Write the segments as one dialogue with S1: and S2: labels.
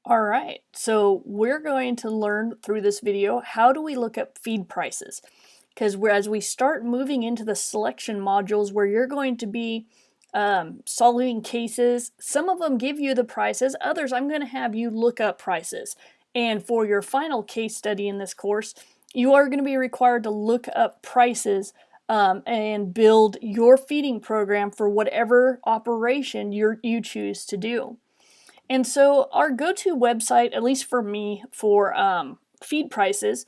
S1: All right, so we're going to learn through this video how do we look up feed prices, because as we start moving into the selection modules where you're going to be solving cases, some of them give you the prices, others I'm going to have you look up prices. And for your final case study in this course, you are going to be required to look up prices and build your feeding program for whatever operation you choose to do. And so our go-to website, at least for me, for feed prices,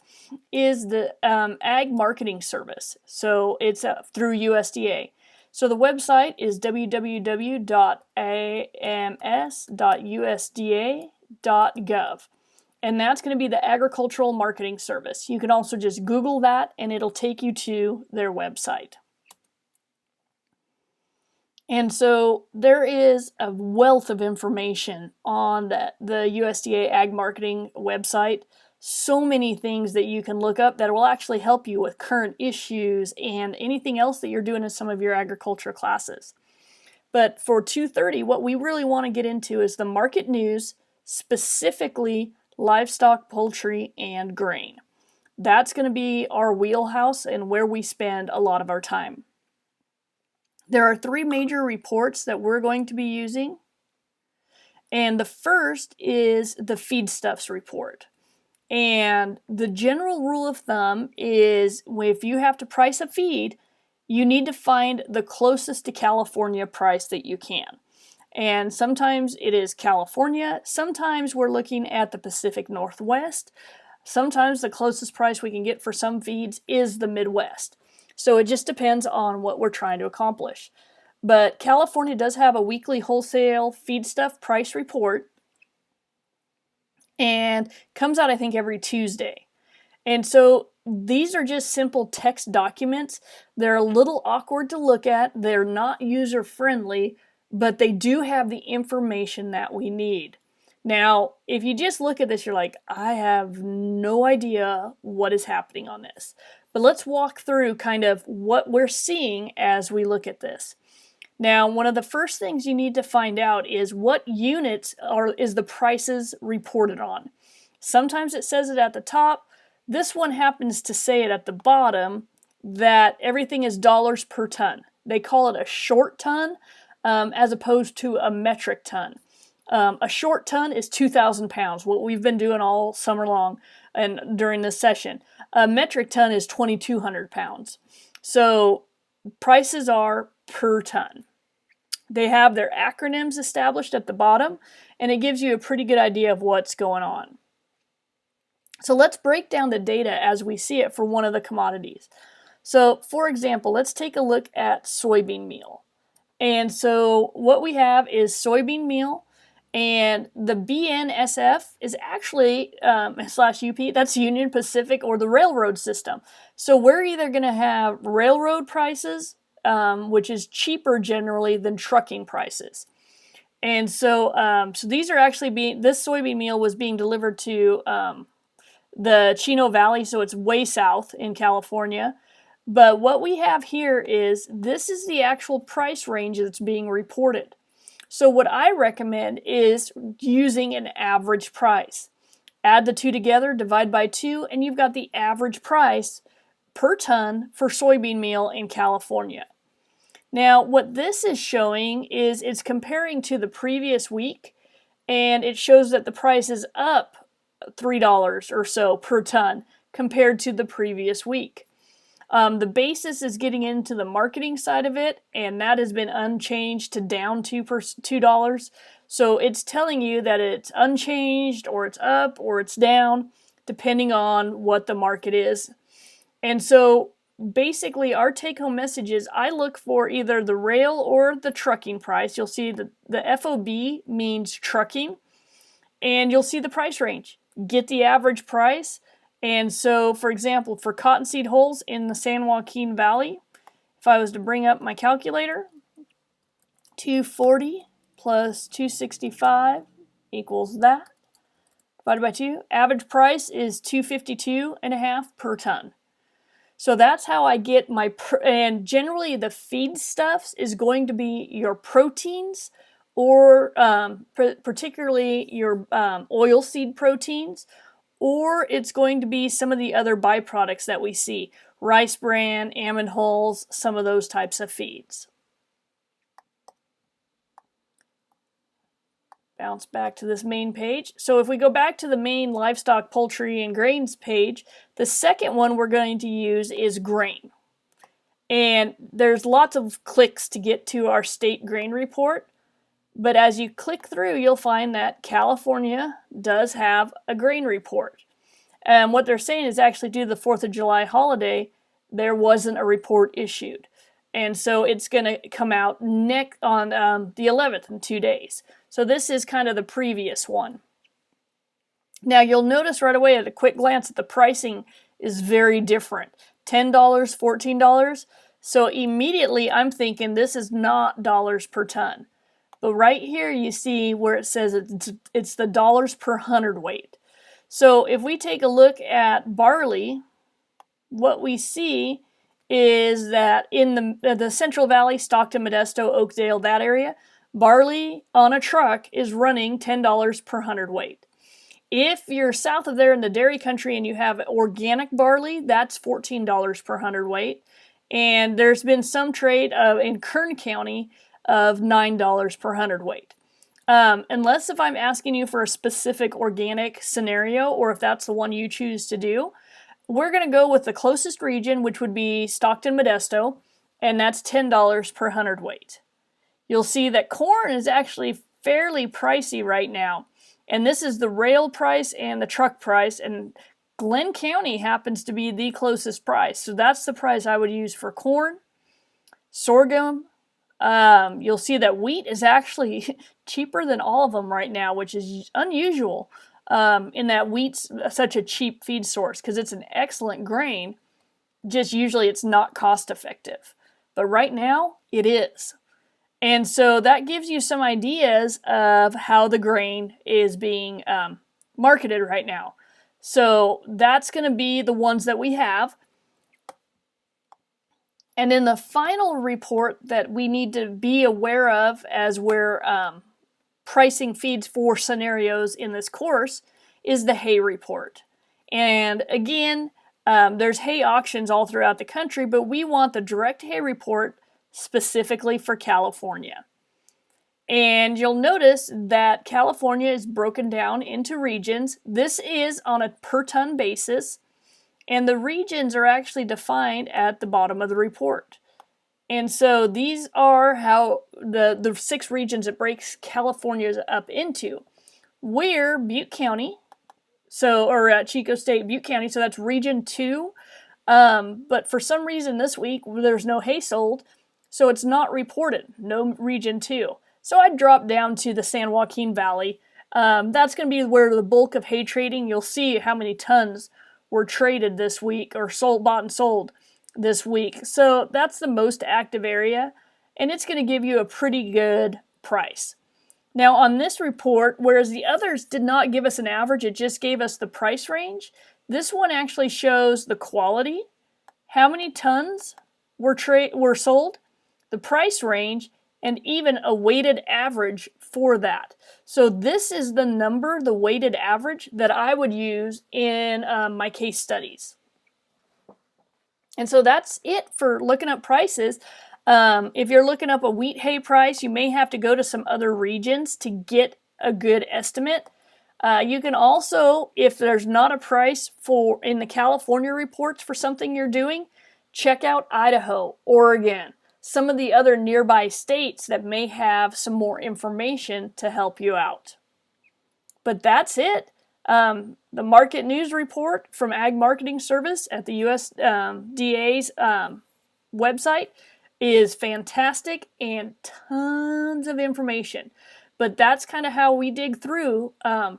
S1: is the Ag Marketing Service. So it's through USDA. So the website is www.ams.usda.gov. And that's going to be the Agricultural Marketing Service. You can also just Google that and it'll take you to their website. And so there is a wealth of information on the USDA Ag Marketing website. So many things that you can look up that will actually help you with current issues and anything else that you're doing in some of your agriculture classes. But for 230, what we really want to get into is the market news, specifically livestock, poultry, and grain. That's going to be our wheelhouse and where we spend a lot of our time. There are three major reports that we're going to be using. And the first is the Feedstuffs Report. And the general rule of thumb is if you have to price a feed, you need to find the closest to California price that you can. And sometimes it is California, sometimes we're looking at the Pacific Northwest, sometimes the closest price we can get for some feeds is the Midwest. So it just depends on what we're trying to accomplish. But California does have a weekly wholesale feedstuff price report and comes out, I think, every Tuesday. And so these are just simple text documents. They're a little awkward to look at. They're not user-friendly, but they do have the information that we need. Now, if you just look at this, you're like, I have no idea what is happening on this. But let's walk through kind of what we're seeing as we look at this. Now, one of the first things you need to find out is what units is the prices reported on. Sometimes it says it at the top. This one happens to say it at the bottom that everything is dollars per ton. They call it a short ton as opposed to a metric ton. A short ton is 2,000 pounds, what we've been doing all summer long and during this session. A metric ton is 2,200 pounds. So prices are per ton. They have their acronyms established at the bottom, and it gives you a pretty good idea of what's going on. So let's break down the data as we see it for one of the commodities. So for example, let's take a look at soybean meal. And so what we have is soybean meal, and the BNSF is actually /UP, that's Union Pacific or the railroad system. So we're either going to have railroad prices, which is cheaper generally than trucking prices. And so, these are actually this soybean meal was being delivered to the Chino Valley, so it's way south in California. But what we have here is this is the actual price range that's being reported. So what I recommend is using an average price. Add the two together, divide by 2, and you've got the average price per ton for soybean meal in California. Now, what this is showing is it's comparing to the previous week, and it shows that the price is up $3 or so per ton compared to the previous week. The basis is getting into the marketing side of it, and that has been unchanged to down $2. So it's telling you that it's unchanged, or it's up, or it's down, depending on what the market is. And so basically our take-home message is I look for either the rail or the trucking price. You'll see the FOB means trucking, and you'll see the price range. Get the average price. And so, for example, for cottonseed hulls in the San Joaquin Valley, if I was to bring up my calculator, 240 plus 265 equals that. Divided by 2. Average price is $252.50 per ton. So that's how I get my, and generally the feedstuffs is going to be your proteins or particularly your oilseed proteins, or it's going to be some of the other byproducts that we see, rice bran, almond hulls, some of those types of feeds. Bounce back to this main page. So if we go back to the main livestock, poultry, and grains page, the second one we're going to use is grain. And there's lots of clicks to get to our state grain report. But as you click through, you'll find that California does have a grain report. And what they're saying is actually due to the 4th of July holiday, there wasn't a report issued. And so it's going to come out next on the 11th in 2 days. So this is kind of the previous one. Now you'll notice right away at a quick glance that the pricing is very different. $10, $14. So immediately I'm thinking this is not dollars per ton. But right here you see where it says it's the dollars per hundredweight. So if we take a look at barley, what we see is that in the Central Valley, Stockton, Modesto, Oakdale, that area, barley on a truck is running $10 per hundredweight. If you're south of there in the dairy country and you have organic barley, that's $14 per hundredweight. And there's been some trade in Kern County of $9 per hundredweight. Unless if I'm asking you for a specific organic scenario, or if that's the one you choose to do, we're going to go with the closest region, which would be Stockton, Modesto, and that's $10 per hundredweight. You'll see that corn is actually fairly pricey right now, and this is the rail price and the truck price, and Glenn County happens to be the closest price, so that's the price I would use for corn. Sorghum, you'll see that wheat is actually cheaper than all of them right now, which is unusual in that wheat's such a cheap feed source because it's an excellent grain, just usually it's not cost effective. But right now, it is. And so that gives you some ideas of how the grain is being marketed right now. So that's going to be the ones that we have. And then the final report that we need to be aware of as we're pricing feeds for scenarios in this course is the hay report. And again, there's hay auctions all throughout the country, but we want the direct hay report specifically for California. And you'll notice that California is broken down into regions. This is on a per ton basis, and the regions are actually defined at the bottom of the report. And so these are how the 6 regions it breaks California up into. We're Butte County, or Chico State, Butte County, so that's region 2. But for some reason this week there's no hay sold, so it's not reported, no region 2. So I dropped down to the San Joaquin Valley. That's going to be where the bulk of hay trading, you'll see how many tons were traded this week, or bought and sold this week. So that's the most active area, and it's going to give you a pretty good price. Now on this report, whereas the others did not give us an average, it just gave us the price range, this one actually shows the quality, how many tons were sold, the price range, and even a weighted average for that. So this is the number, the weighted average, that I would use in my case studies. And so that's it for looking up prices. If you're looking up a wheat hay price, you may have to go to some other regions to get a good estimate. You can also, if there's not a price in the California reports for something you're doing, check out Idaho, Oregon, some of the other nearby states that may have some more information to help you out. But that's it. The market news report from Ag Marketing Service at the USDA's website is fantastic and tons of information. But that's kind of how we dig through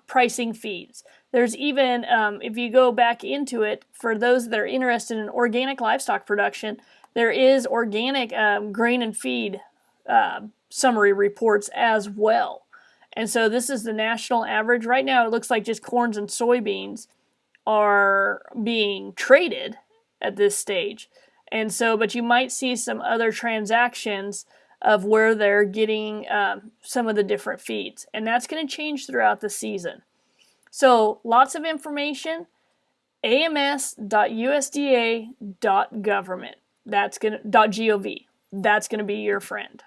S1: pricing feeds. There's even, if you go back into it, for those that are interested in organic livestock production, there is organic grain and feed summary reports as well. And so this is the national average. Right now it looks like just corns and soybeans are being traded at this stage. And so, but you might see some other transactions of where they're getting some of the different feeds. And that's going to change throughout the season. So lots of information, ams.usda.government. That's going to .gov. That's going to be your friend.